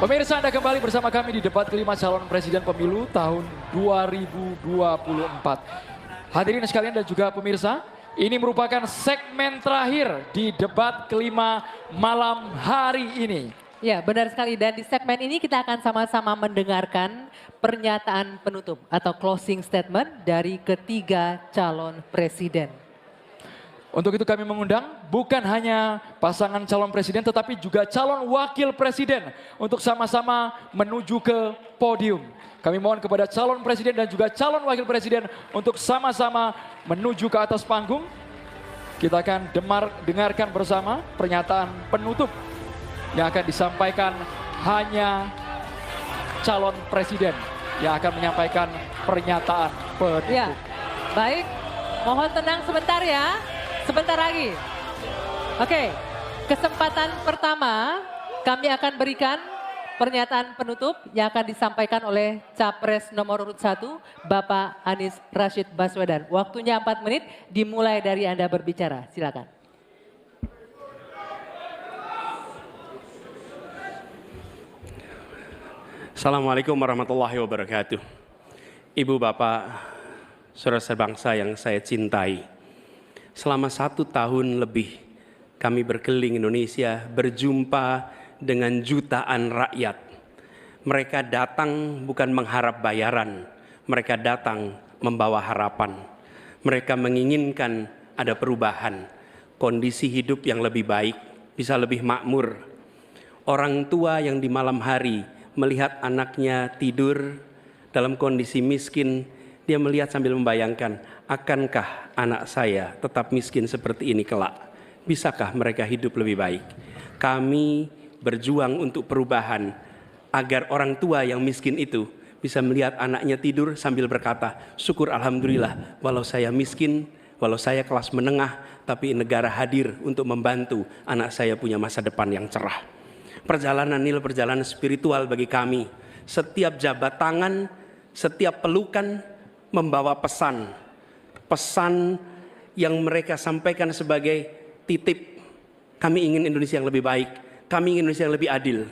Pemirsa, Anda kembali bersama kami di debat kelima calon presiden pemilu tahun 2024. Hadirin sekalian dan juga pemirsa, ini merupakan segmen terakhir di debat kelima malam hari ini. Ya, benar sekali. Dan di segmen ini kita akan sama-sama mendengarkan pernyataan penutup atau closing statement dari ketiga calon presiden. Untuk itu kami mengundang bukan hanya pasangan calon presiden tetapi juga calon wakil presiden untuk sama-sama menuju ke podium. Kami mohon kepada calon presiden dan juga calon wakil presiden untuk sama-sama menuju ke atas panggung. Kita akan dengarkan bersama pernyataan penutup yang akan disampaikan hanya calon presiden yang akan menyampaikan pernyataan penutup. Ya, baik. Mohon tenang sebentar ya. Sebentar lagi. Oke, kesempatan pertama kami akan berikan pernyataan penutup yang akan disampaikan oleh Capres nomor urut 1, Bapak Anies Rashid Baswedan. Waktunya 4 menit, dimulai dari Anda berbicara. Silakan. Assalamualaikum warahmatullahi wabarakatuh. Ibu, Bapak, saudara sebangsa yang saya cintai. Selama 1 tahun lebih kami berkeliling Indonesia berjumpa dengan jutaan rakyat. Mereka datang bukan mengharap bayaran, mereka datang membawa harapan. Mereka menginginkan ada perubahan, kondisi hidup yang lebih baik, bisa lebih makmur. Orang tua yang di malam hari melihat anaknya tidur dalam kondisi miskin, dia melihat sambil membayangkan, akankah anak saya tetap miskin seperti ini kelak? Bisakah mereka hidup lebih baik? Kami berjuang untuk perubahan agar orang tua yang miskin itu bisa melihat anaknya tidur sambil berkata, syukur alhamdulillah walau saya miskin, walau saya kelas menengah, tapi negara hadir untuk membantu anak saya punya masa depan yang cerah. Perjalanan ini perjalanan spiritual bagi kami. Setiap jabat tangan, setiap pelukan membawa pesan yang mereka sampaikan sebagai titip. Kami ingin Indonesia yang lebih baik, kami ingin Indonesia yang lebih adil.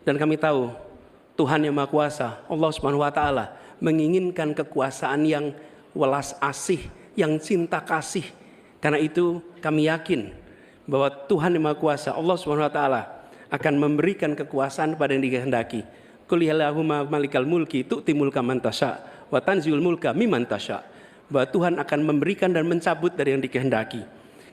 Dan kami tahu Tuhan yang Maha Kuasa, Allah Subhanahu wa Ta'ala, menginginkan kekuasaan yang welas asih, yang cinta kasih. Karena itu kami yakin bahwa Tuhan yang Maha Kuasa, Allah Subhanahu wa Ta'ala, akan memberikan kekuasaan pada yang dikehendaki. Qul illahumma malikal mulki tu'ti mulka man tasya wa tanziul mulka mimman tasya. Bahwa Tuhan akan memberikan dan mencabut dari yang dikehendaki.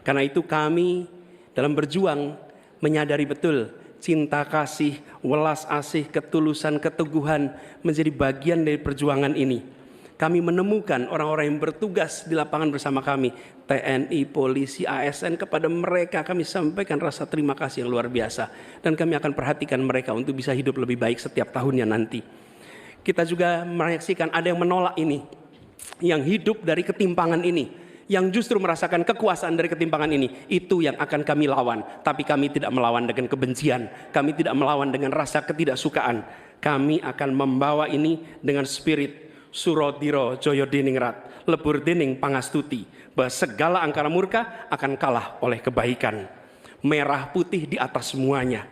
Karena itu kami dalam berjuang menyadari betul cinta kasih, welas asih, ketulusan, keteguhan menjadi bagian dari perjuangan ini. Kami menemukan orang-orang yang bertugas di lapangan bersama kami, TNI, polisi, ASN, kepada mereka kami sampaikan rasa terima kasih yang luar biasa. Dan kami akan perhatikan mereka untuk bisa hidup lebih baik setiap tahunnya nanti. Kita juga menyaksikan ada yang menolak ini, yang hidup dari ketimpangan ini, yang justru merasakan kekuasaan dari ketimpangan ini. Itu yang akan kami lawan. Tapi kami tidak melawan dengan kebencian, kami tidak melawan dengan rasa ketidaksukaan. Kami akan membawa ini dengan spirit Surodiro Joyodiningrat, lebur dening pangastuti, bahwa segala angkara murka akan kalah oleh kebaikan. Merah putih di atas semuanya.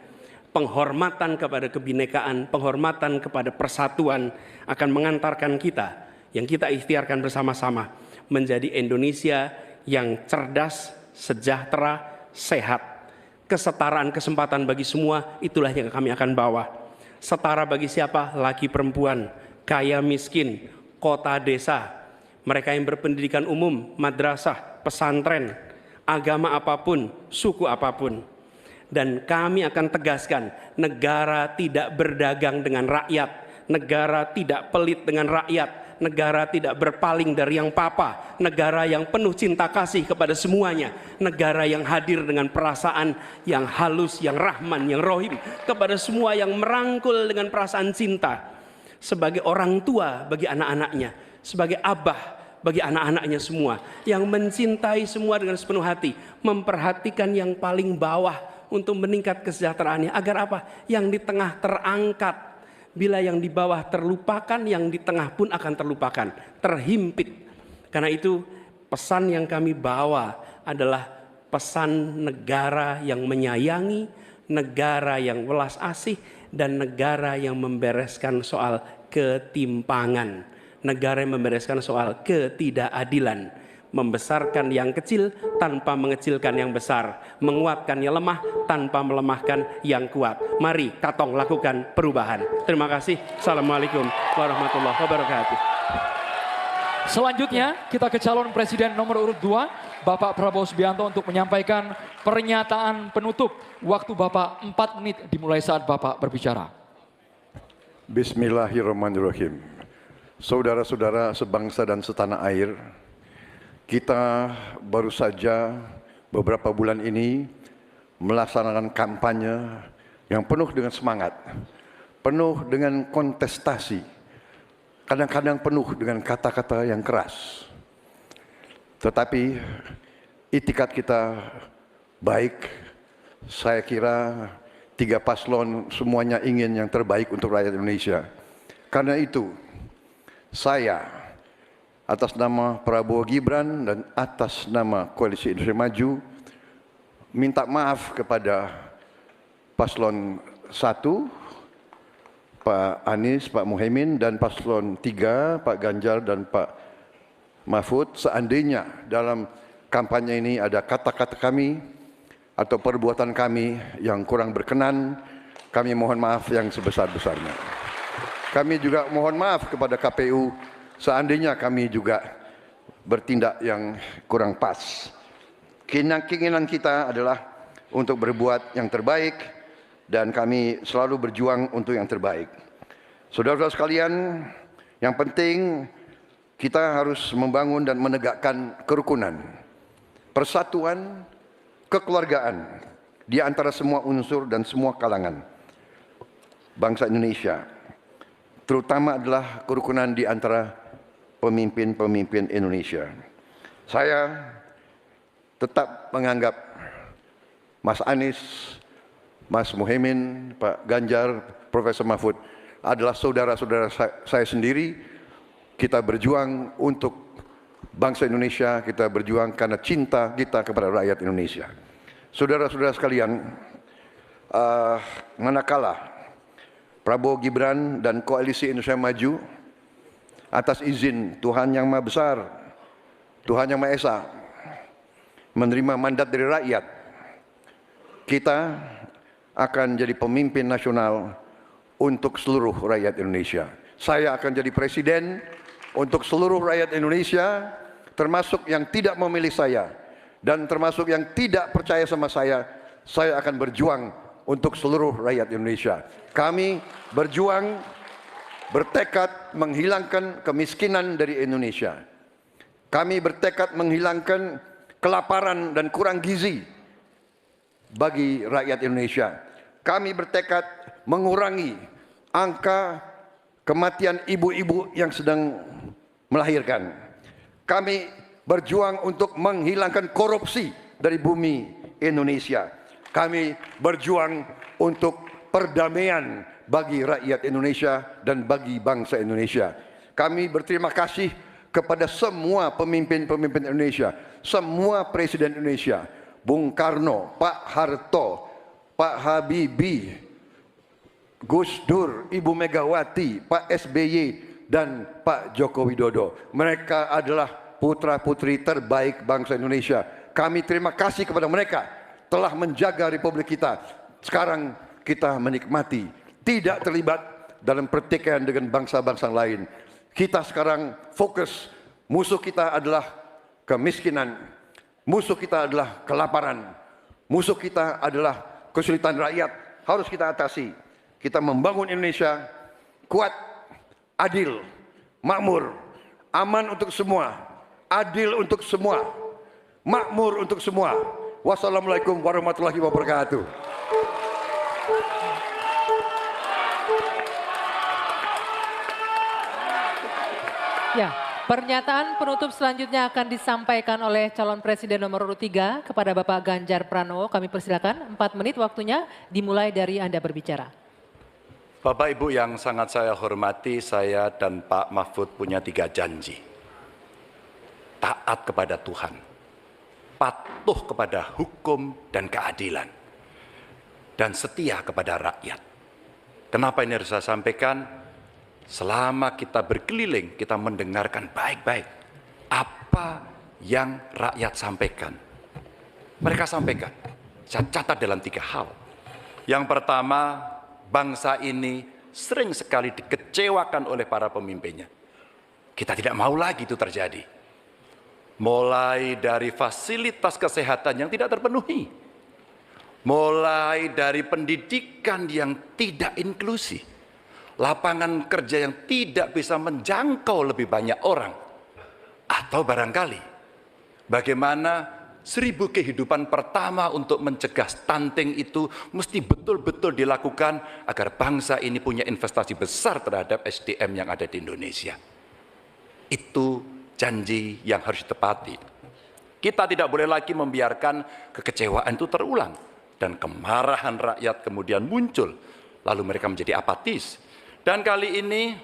Penghormatan kepada kebinekaan, penghormatan kepada persatuan akan mengantarkan kita, yang kita ikhtiarkan bersama-sama, menjadi Indonesia yang cerdas, sejahtera, sehat. Kesetaraan kesempatan bagi semua, itulah yang kami akan bawa. Setara bagi siapa? Laki perempuan, kaya miskin, kota desa, mereka yang berpendidikan umum, madrasah, pesantren, agama apapun, suku apapun. Dan kami akan tegaskan, negara tidak berdagang dengan rakyat, negara tidak pelit dengan rakyat, negara tidak berpaling dari yang papa, negara yang penuh cinta kasih kepada semuanya, negara yang hadir dengan perasaan yang halus, yang rahman, yang rohim kepada semua, yang merangkul dengan perasaan cinta. Sebagai orang tua bagi anak-anaknya, sebagai abah bagi anak-anaknya semua, yang mencintai semua dengan sepenuh hati, memperhatikan yang paling bawah untuk meningkat kesejahteraannya. Agar apa? Yang di tengah terangkat. Bila yang di bawah terlupakan, yang di tengah pun akan terlupakan, terhimpit. Karena itu pesan yang kami bawa adalah pesan negara yang menyayangi, negara yang welas asih, dan negara yang membereskan soal ketimpangan, negara yang membereskan soal ketidakadilan, membesarkan yang kecil tanpa mengecilkan yang besar, menguatkan yang lemah tanpa melemahkan yang kuat. Mari Katong lakukan perubahan. Terima kasih. Assalamualaikum warahmatullahi wabarakatuh. Selanjutnya kita ke calon presiden nomor urut 2, Bapak Prabowo Subianto untuk menyampaikan pernyataan penutup. Waktu Bapak 4 menit dimulai saat Bapak berbicara. Bismillahirrahmanirrahim. Saudara-saudara sebangsa dan setanah air, kita baru saja beberapa bulan ini melaksanakan kampanye yang penuh dengan semangat, penuh dengan kontestasi, kadang-kadang penuh dengan kata-kata yang keras. Tetapi itikat kita baik. Saya kira 3 paslon semuanya ingin yang terbaik untuk rakyat Indonesia. Karena itu, saya atas nama Prabowo Gibran dan atas nama Koalisi Indonesia Maju minta maaf kepada paslon 1, Pak Anies, Pak Muhaimin, dan paslon 3, Pak Ganjar dan Pak Mahfud, seandainya dalam kampanye ini ada kata-kata kami atau perbuatan kami yang kurang berkenan, kami mohon maaf yang sebesar-besarnya. Kami juga mohon maaf kepada KPU seandainya kami juga bertindak yang kurang pas. Keinginan kita adalah untuk berbuat yang terbaik, dan kami selalu berjuang untuk yang terbaik. Saudara-saudara sekalian, yang penting kita harus membangun dan menegakkan kerukunan, persatuan, kekeluargaan di antara semua unsur dan semua kalangan bangsa Indonesia. Terutama adalah kerukunan di antara pemimpin-pemimpin Indonesia. Saya tetap menganggap Mas Anies, Mas Muhaimin, Pak Ganjar, Profesor Mahfud adalah saudara-saudara saya sendiri. Kita berjuang untuk bangsa Indonesia, kita berjuang karena cinta kita kepada rakyat Indonesia. Saudara-saudara sekalian, manakala Prabowo Gibran dan Koalisi Indonesia Maju atas izin Tuhan Yang Maha Besar, Tuhan Yang Maha Esa, menerima mandat dari rakyat, kita akan jadi pemimpin nasional untuk seluruh rakyat Indonesia. Saya akan jadi presiden untuk seluruh rakyat Indonesia, termasuk yang tidak memilih saya dan termasuk yang tidak percaya sama saya akan berjuang untuk seluruh rakyat Indonesia. Kami berjuang, bertekad menghilangkan kemiskinan dari Indonesia. Kami bertekad menghilangkan kelaparan dan kurang gizi bagi rakyat Indonesia. Kami bertekad mengurangi angka kematian ibu-ibu yang sedang melahirkan. Kami berjuang untuk menghilangkan korupsi dari bumi Indonesia. Kami berjuang untuk perdamaian bagi rakyat Indonesia dan bagi bangsa Indonesia. Kami berterima kasih kepada semua pemimpin-pemimpin Indonesia, semua presiden Indonesia, Bung Karno, Pak Harto, Pak Habibie, Gus Dur, Ibu Megawati, Pak SBY, dan Pak Joko Widodo. Mereka adalah putra-putri terbaik bangsa Indonesia. Kami terima kasih kepada mereka telah menjaga republik kita. Sekarang kita menikmati, tidak terlibat dalam pertikaian dengan bangsa-bangsa lain. Kita sekarang fokus, musuh kita adalah kemiskinan, musuh kita adalah kelaparan, musuh kita adalah kesulitan rakyat, harus kita atasi. Kita membangun Indonesia kuat, adil, makmur, aman untuk semua, adil untuk semua, makmur untuk semua. Wassalamualaikum warahmatullahi wabarakatuh. Ya, pernyataan penutup selanjutnya akan disampaikan oleh calon presiden nomor urut 3 kepada Bapak Ganjar Pranowo. Kami persilakan 4 menit waktunya dimulai dari Anda berbicara. Bapak Ibu yang sangat saya hormati, saya dan Pak Mahfud punya 3 janji. Taat kepada Tuhan, patuh kepada hukum dan keadilan, dan setia kepada rakyat. Kenapa ini harus saya sampaikan? Selama kita berkeliling, kita mendengarkan baik-baik apa yang rakyat sampaikan. Mereka sampaikan, saya catat dalam 3 hal. Yang pertama, bangsa ini sering sekali dikecewakan oleh para pemimpinnya. Kita tidak mau lagi itu terjadi. Mulai dari fasilitas kesehatan yang tidak terpenuhi, mulai dari pendidikan yang tidak inklusi, lapangan kerja yang tidak bisa menjangkau lebih banyak orang, atau barangkali bagaimana 1000 kehidupan pertama untuk mencegah stunting itu mesti betul-betul dilakukan agar bangsa ini punya investasi besar terhadap SDM yang ada di Indonesia. Itu janji yang harus ditepati. Kita tidak boleh lagi membiarkan kekecewaan itu terulang dan kemarahan rakyat kemudian muncul, lalu mereka menjadi apatis. Dan kali ini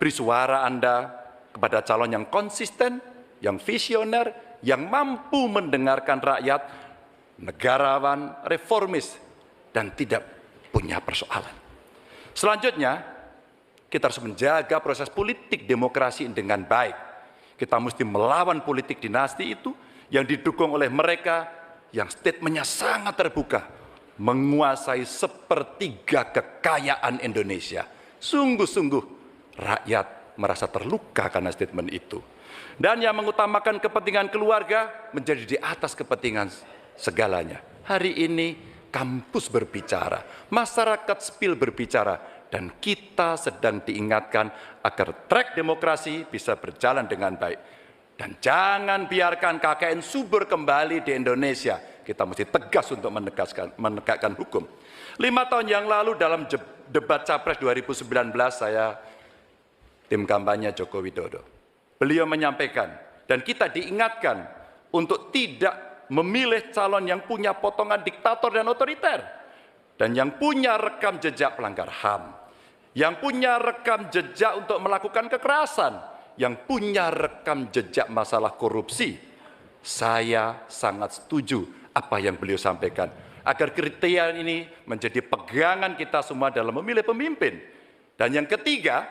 beri suara Anda kepada calon yang konsisten, yang visioner, yang mampu mendengarkan rakyat, negarawan, reformis, dan tidak punya persoalan. Selanjutnya, kita harus menjaga proses politik demokrasi dengan baik. Kita mesti melawan politik dinasti itu yang didukung oleh mereka yang statementnya sangat terbuka, menguasai 1/3 kekayaan Indonesia. Sungguh-sungguh rakyat merasa terluka karena statement itu. Dan yang mengutamakan kepentingan keluarga menjadi di atas kepentingan segalanya. Hari ini kampus berbicara, masyarakat sipil berbicara, dan kita sedang diingatkan agar trek demokrasi bisa berjalan dengan baik. Dan jangan biarkan KKN subur kembali di Indonesia. Kita mesti tegas untuk menegakkan hukum. 5 tahun yang lalu dalam debat Capres 2019 saya tim kampanye Joko Widodo. Beliau menyampaikan dan kita diingatkan untuk tidak memilih calon yang punya potongan diktator dan otoriter. Dan yang punya rekam jejak pelanggar HAM. Yang punya rekam jejak untuk melakukan kekerasan. Yang punya rekam jejak masalah korupsi. Saya sangat setuju apa yang beliau sampaikan. Agar kriteria ini menjadi pegangan kita semua dalam memilih pemimpin. Dan yang ketiga,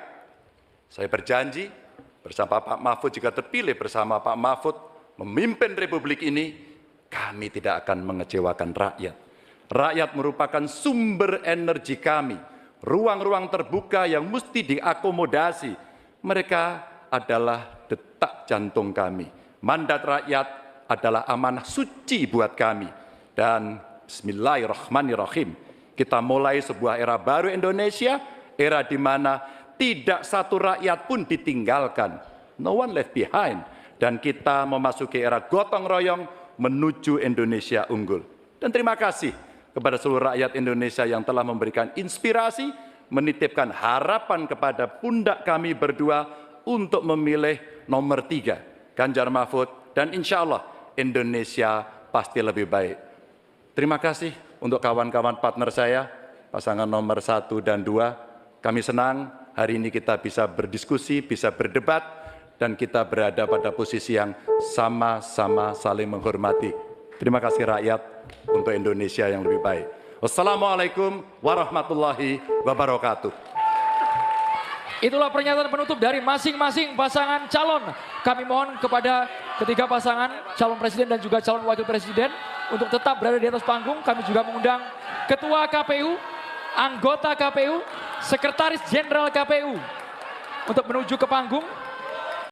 saya berjanji bersama Pak Mahfud jika terpilih bersama Pak Mahfud memimpin Republik ini, kami tidak akan mengecewakan rakyat. Rakyat merupakan sumber energi kami, ruang-ruang terbuka yang mesti diakomodasi. Mereka adalah detak jantung kami. Mandat rakyat adalah amanah suci buat kami. Dan bismillahirrahmanirrahim, kita mulai sebuah era baru Indonesia, era di mana tidak satu rakyat pun ditinggalkan. No one left behind. Dan kita memasuki era gotong royong menuju Indonesia unggul. Dan terima kasih kepada seluruh rakyat Indonesia yang telah memberikan inspirasi, menitipkan harapan kepada pundak kami berdua untuk memilih nomor 3, Ganjar Mahfud. Dan insya Allah Indonesia pasti lebih baik. Terima kasih untuk kawan-kawan partner saya, pasangan nomor 1 dan 2. Kami senang hari ini kita bisa berdiskusi, bisa berdebat, dan kita berada pada posisi yang sama-sama saling menghormati. Terima kasih rakyat untuk Indonesia yang lebih baik. Wassalamualaikum warahmatullahi wabarakatuh. Itulah pernyataan penutup dari masing-masing pasangan calon. Kami mohon kepada ketiga pasangan calon presiden dan juga calon wakil presiden untuk tetap berada di atas panggung. Kami juga mengundang Ketua KPU, anggota KPU, Sekretaris Jenderal KPU untuk menuju ke panggung.